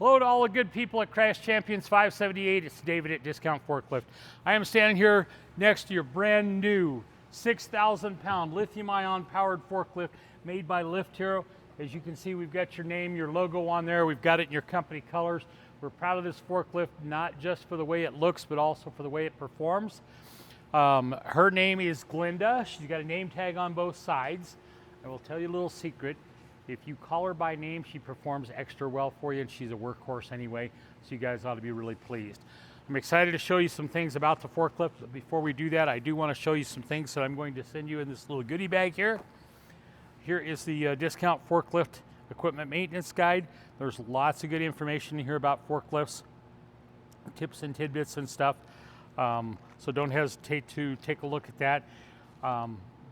Hello to all the good people at Crash Champions 578. It's David at Discount Forklift. I am standing here next to your brand new 6,000 pound lithium ion powered forklift made by Lift Hero. As you can see, we've got your name, your logo on there. We've got it in your company colors. We're proud of this forklift, not just for the way it looks, but also for the way it performs. Her name is Glenda. She's got a name tag on both sides. I will tell you a little secret. If you call her by name, she performs extra well for you, and she's a workhorse anyway, so you guys ought to be really pleased. I'm excited to show you some things about the forklift, but before we do that, I do want to show you some things that I'm going to send you in this little goodie bag here. Here is the Discount Forklift Equipment Maintenance Guide. There's lots of good information in here about forklifts, tips and tidbits and stuff, so don't hesitate to take a look at that.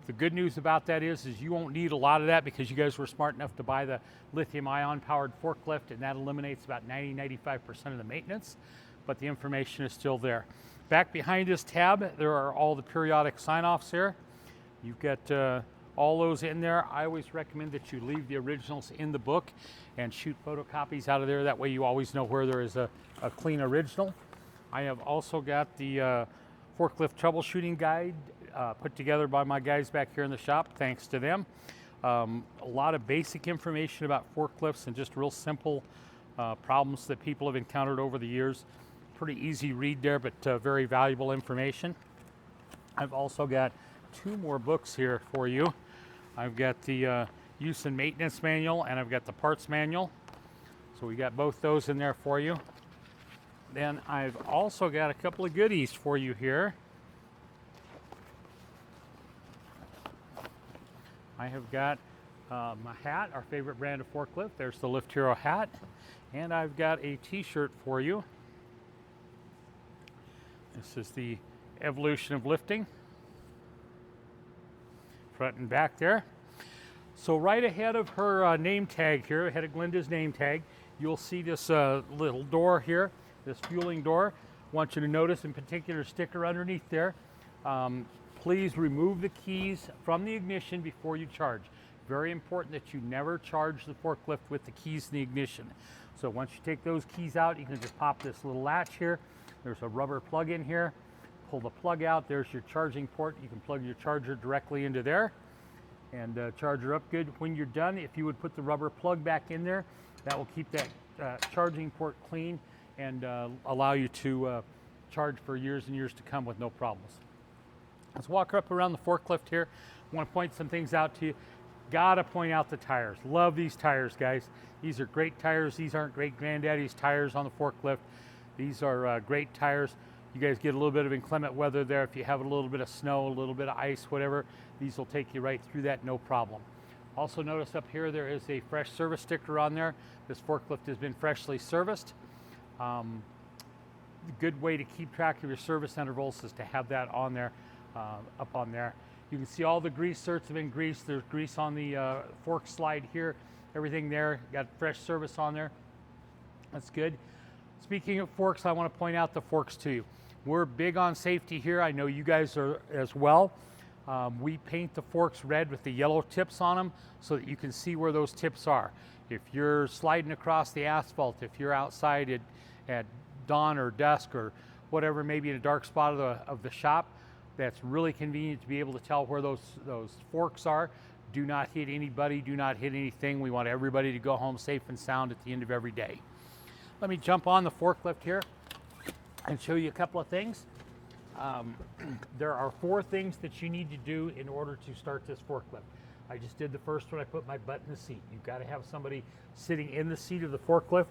The good news about that is you won't need a lot of that because you guys were smart enough to buy the lithium ion powered forklift, and that eliminates about 90-95% of the maintenance, but the information is still there. Back behind this tab, there are all the periodic sign-offs here. You've got all those in there. I always recommend that you leave the originals in the book and shoot photocopies out of there. That way you always know where there is a clean original. I have also got the forklift troubleshooting guide put together by my guys back here in the shop, thanks to them. A lot of basic information about forklifts and just real simple problems that people have encountered over the years. Pretty easy read there, but very valuable information. I've also got two more books here for you. I've got the use and maintenance manual, and I've got the parts manual. So we got both those in there for you. Then I've also got a couple of goodies for you here. I have got my hat, our favorite brand of forklift. There's the Lift Hero hat. And I've got a t-shirt for you. This is the Evolution of Lifting. Front and back there. So right ahead of her name tag here, ahead of Glenda's name tag, you'll see this little door here, this fueling door. I want you to notice in particular sticker underneath there. Please remove the keys from the ignition before you charge. Very important that you never charge the forklift with the keys in the ignition. So once you take those keys out, you can just pop this little latch here. There's a rubber plug in here. Pull the plug out. There's your charging port. You can plug your charger directly into there and charge her up good. When you're done, if you would put the rubber plug back in there, that will keep that charging port clean and allow you to charge for years and years to come with no problems. Let's walk up around the forklift here. I want to point some things out to you. Gotta point out the tires. Love these tires, guys. These are great tires. These aren't great granddaddy's tires on the forklift. These are great tires. You guys get a little bit of inclement weather there. If you have a little bit of snow, a little bit of ice, whatever, these will take you right through that, no problem. Also notice up here there is a fresh service sticker on there. This forklift has been freshly serviced. A good way to keep track of your service intervals is to have that on there. Up on there. You can see all the grease certs have been greased. There's grease on the fork slide here. Everything there. Got fresh service on there. That's good. Speaking of forks, I want to point out the forks to you. We're big on safety here. I know you guys are as well. We paint the forks red with the yellow tips on them so that you can see where those tips are. If you're sliding across the asphalt, if you're outside at dawn or dusk or whatever, maybe in a dark spot of the shop, that's really convenient to be able to tell where those forks are. Do not hit anybody, do not hit anything. We want everybody to go home safe and sound at the end of every day. Let me jump on the forklift here and show you a couple of things. There are 4 things that you need to do in order to start this forklift. I just did the first one. I put my butt in the seat. You've got to have somebody sitting in the seat of the forklift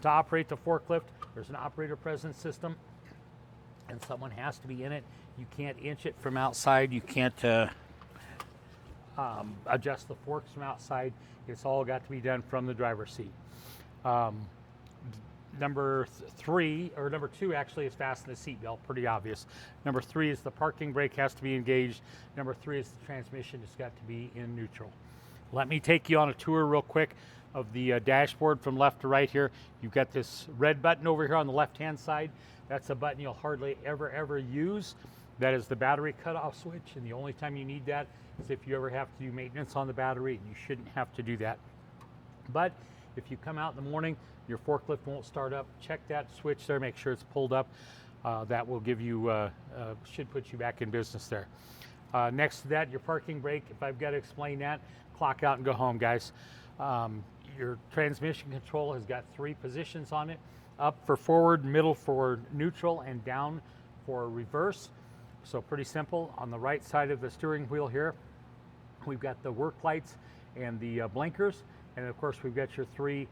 to operate the forklift. There's an operator presence system, and someone has to be in it. You can't inch it from outside. You can't adjust the forks from outside. It's all got to be done from the driver's seat. Number 2 actually is fasten the seatbelt, pretty obvious. Number 3 is the parking brake has to be engaged. Number 3 is the transmission has got to be in neutral. Let me take you on a tour real quick of the dashboard from left to right here. You've got this red button over here on the left-hand side. That's a button you'll hardly ever use. That is the battery cutoff switch, and the only time you need that is if you ever have to do maintenance on the battery, and you shouldn't have to do that. But if you come out in the morning, your forklift won't start up, check that switch there, make sure it's pulled up. That will give you, should put you back in business there. Next to that, your parking brake, if I've got to explain that, clock out and go home, guys. Your transmission control has got 3 positions on it, up for forward, middle for neutral, and down for reverse. So pretty simple. On the right side of the steering wheel here, we've got the work lights and the blinkers, and of course we've got your 3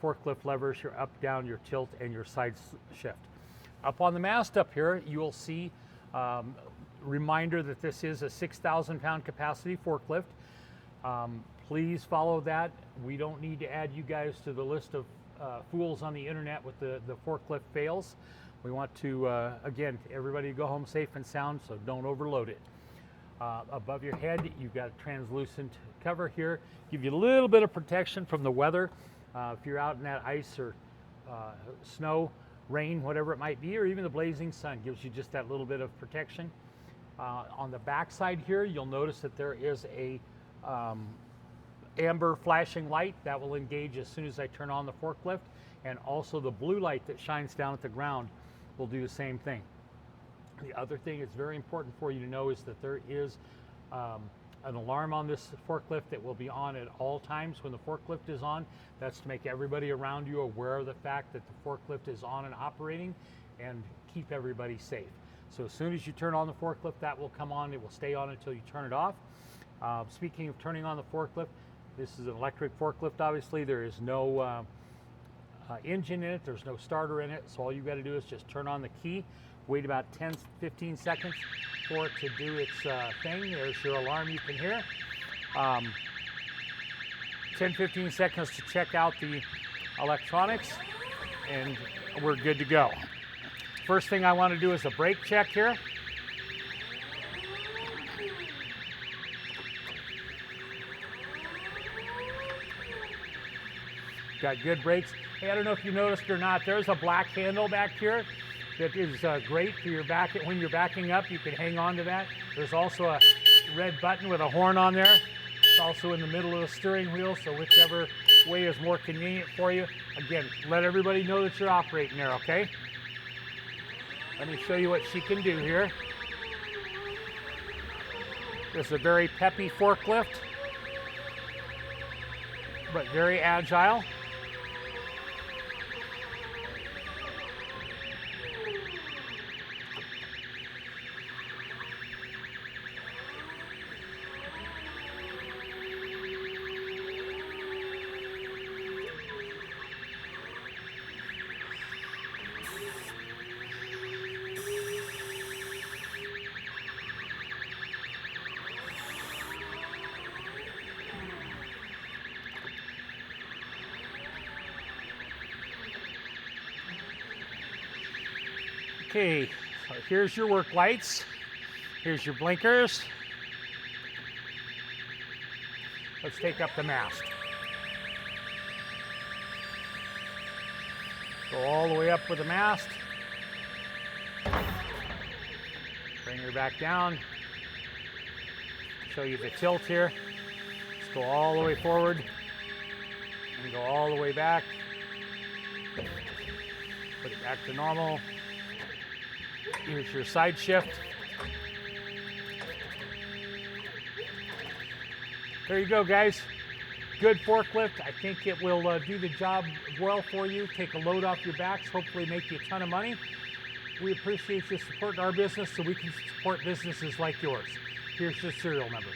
forklift levers, your up, down, your tilt, and your side shift. Up on the mast up here, you will see reminder that this is a 6,000 pound capacity forklift. Please follow that. We don't need to add you guys to the list of fools on the internet with the forklift fails. We want to, again, everybody go home safe and sound, so don't overload it. Above your head, you've got a translucent cover here, give you a little bit of protection from the weather. If you're out in that ice or snow, rain, whatever it might be, or even the blazing sun, gives you just that little bit of protection. On the back side here, you'll notice that there is a amber flashing light that will engage as soon as I turn on the forklift, and also the blue light that shines down at the ground will do the same thing. The other thing that's very important for you to know is that there is an alarm on this forklift that will be on at all times when the forklift is on. That's to make everybody around you aware of the fact that the forklift is on and operating, and keep everybody safe. So as soon as you turn on the forklift, that will come on. It will stay on until you turn it off. Speaking of turning on the forklift, this is an electric forklift, obviously. There is no engine in it, there's no starter in it, so all you got to do is just turn on the key, wait about 10-15 seconds for it to do its thing. There's your alarm you can hear. 10-15 seconds to check out the electronics, and we're good to go. First thing I want to do is a brake check here. Got good brakes. Hey, I don't know if you noticed or not, there's a black handle back here that is great for your back. When you're backing up, you can hang on to that. There's also a red button with a horn on there. It's also in the middle of the steering wheel, so whichever way is more convenient for you. Again, let everybody know that you're operating there, okay? Let me show you what she can do here. This is a very peppy forklift, but very agile. Okay, so here's your work lights. Here's your blinkers. Let's take up the mast. Go all the way up with the mast. Bring her back down. Show you the tilt here. Let's go all the way forward and go all the way back. Put it back to normal. Here's your side shift. There you go, guys. Good forklift. I think it will do the job well for you. Take a load off your backs, hopefully make you a ton of money. We appreciate you supporting our business so we can support businesses like yours. Here's your serial number.